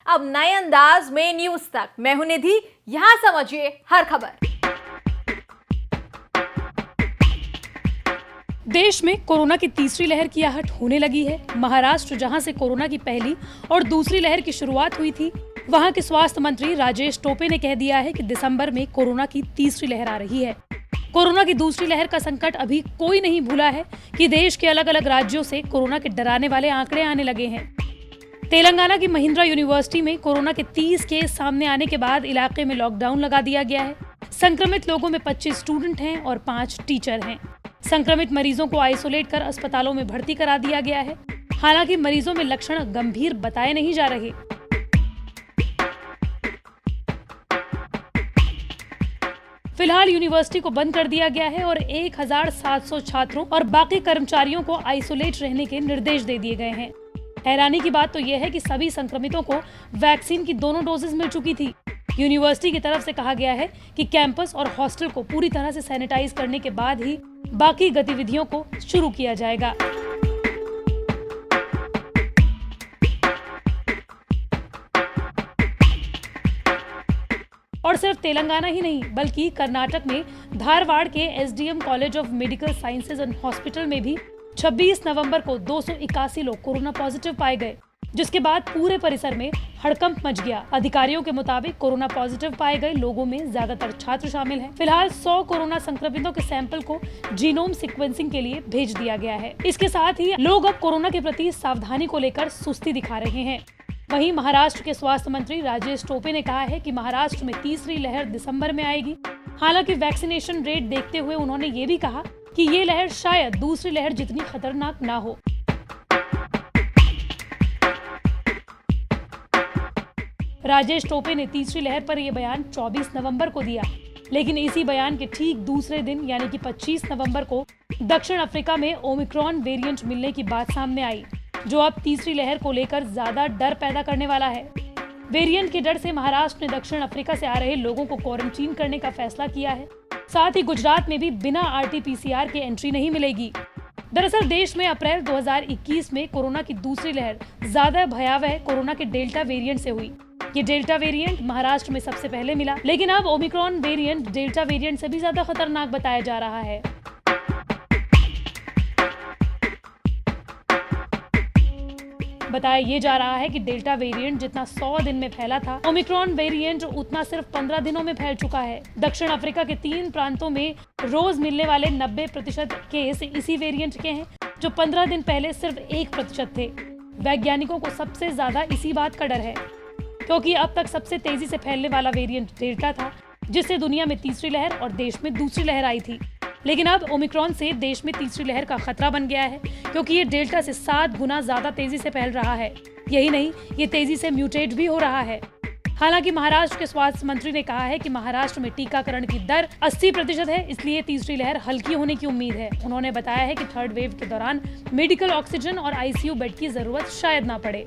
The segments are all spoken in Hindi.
अब नए अंदाज में न्यूज तक। मैं हूं निधि, यहां समझिए हर खबर। देश में कोरोना की तीसरी लहर की आहट होने लगी है। महाराष्ट्र, जहां से कोरोना की पहली और दूसरी लहर की शुरुआत हुई थी, वहां के स्वास्थ्य मंत्री राजेश टोपे ने कह दिया है कि दिसंबर में कोरोना की तीसरी लहर आ रही है। कोरोना की दूसरी लहर का संकट अभी कोई नहीं भूला है कि देश के अलग अलग राज्यों से कोरोना के डराने वाले आंकड़े आने लगे हैं। तेलंगाना की महिंद्रा यूनिवर्सिटी में कोरोना के 30 केस सामने आने के बाद इलाके में लॉकडाउन लगा दिया गया है। संक्रमित लोगों में 25 स्टूडेंट हैं और 5 टीचर हैं। संक्रमित मरीजों को आइसोलेट कर अस्पतालों में भर्ती करा दिया गया है। हालांकि मरीजों में लक्षण गंभीर बताए नहीं जा रहे। फिलहाल यूनिवर्सिटी को बंद कर दिया गया है और 1700 छात्रों और बाकी कर्मचारियों को आइसोलेट रहने के निर्देश दे दिए गए हैं। हैरानी की बात तो यह है कि सभी संक्रमितों को वैक्सीन की दोनों डोजेज मिल चुकी थी। यूनिवर्सिटी की तरफ से कहा गया है कि कैंपस और हॉस्टल को पूरी तरह से सैनिटाइज करने के बाद ही बाकी गतिविधियों को शुरू किया जाएगा। और सिर्फ तेलंगाना ही नहीं, बल्कि कर्नाटक में धारवाड़ के SDM college of medical sciences and hospital में भी 26 नवंबर को 281 लोग कोरोना पॉजिटिव पाए गए, जिसके बाद पूरे परिसर में हड़कंप मच गया। अधिकारियों के मुताबिक कोरोना पॉजिटिव पाए गए लोगों में ज्यादातर छात्र शामिल हैं। फिलहाल 100 कोरोना संक्रमितों के सैंपल को जीनोम सीक्वेंसिंग के लिए भेज दिया गया है। इसके साथ ही लोग अब कोरोना के प्रति सावधानी को लेकर सुस्ती दिखा रहे हैं। वहीं महाराष्ट्र के स्वास्थ्य मंत्री राजेश टोपे ने कहा है कि महाराष्ट्र में तीसरी लहर दिसंबर में आएगी। हालांकि वैक्सीनेशन रेट देखते हुए उन्होंने ये भी कहा कि ये लहर शायद दूसरी लहर जितनी खतरनाक ना हो। राजेश टोपे ने तीसरी लहर पर यह बयान 24 नवंबर को दिया, लेकिन इसी बयान के ठीक दूसरे दिन यानी कि 25 नवंबर को दक्षिण अफ्रीका में ओमिक्रॉन वेरिएंट मिलने की बात सामने आई, जो अब तीसरी लहर को लेकर ज्यादा डर पैदा करने वाला है। वेरिएंट के डर से महाराष्ट्र ने दक्षिण अफ्रीका से आ रहे लोगों को क्वारंटीन करने का फैसला किया है। साथ ही गुजरात में भी बिना RT-PCR के एंट्री नहीं मिलेगी। दरअसल देश में अप्रैल 2021 में कोरोना की दूसरी लहर ज्यादा भयावह कोरोना के डेल्टा वेरिएंट से हुई। ये डेल्टा वेरिएंट महाराष्ट्र में सबसे पहले मिला, लेकिन अब ओमिक्रॉन वेरिएंट डेल्टा वेरिएंट से भी ज्यादा खतरनाक बताया जा रहा है। बताया ये जा रहा है कि डेल्टा वेरिएंट जितना 100 दिन में फैला था, ओमिक्रॉन वेरिएंट उतना सिर्फ 15 दिनों में फैल चुका है। दक्षिण अफ्रीका के 3 प्रांतों में रोज मिलने वाले 90% केस इसी वेरिएंट के हैं, जो 15 दिन पहले सिर्फ 1% थे। वैज्ञानिकों को सबसे ज्यादा इसी बात का डर है, क्योंकि अब तक सबसे तेजी से फैलने वाला वेरिएंट डेल्टा था, जिससे दुनिया में तीसरी लहर और देश में दूसरी लहर आई थी। लेकिन अब ओमिक्रॉन से देश में तीसरी लहर का खतरा बन गया है, क्योंकि ये डेल्टा से 7 गुना ज्यादा तेजी से फैल रहा है। यही नहीं, ये तेजी से म्यूटेट भी हो रहा है। हालांकि महाराष्ट्र के स्वास्थ्य मंत्री ने कहा है कि महाराष्ट्र में टीकाकरण की दर 80% है, इसलिए तीसरी लहर हल्की होने की उम्मीद है। उन्होंने बताया है कि थर्ड वेव के दौरान मेडिकल ऑक्सीजन और ICU बेड की जरूरत शायद ना पड़े।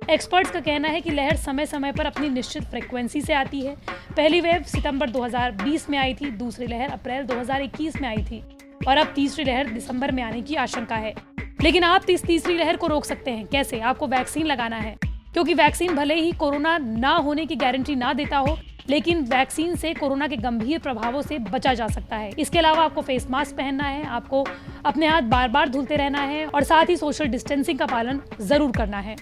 एक्सपर्ट्स का कहना है कि लहर समय समय पर अपनी निश्चित फ्रीक्वेंसी से आती है। पहली वेव सितंबर 2020 में आई थी, दूसरी लहर अप्रैल 2021 में आई थी और अब तीसरी लहर दिसंबर में आने की आशंका है। लेकिन आप इस तीसरी लहर को रोक सकते हैं कैसे? आपको वैक्सीन लगाना है, क्योंकि वैक्सीन भले ही कोरोना ना होने की गारंटी ना देता हो, लेकिन वैक्सीन से कोरोना के गंभीर प्रभावों से बचा जा सकता है। इसके अलावा आपको फेस मास्क पहनना है, आपको अपने हाथ बार बार धुलते रहना है और साथ ही सोशल डिस्टेंसिंग का पालन जरूर करना है।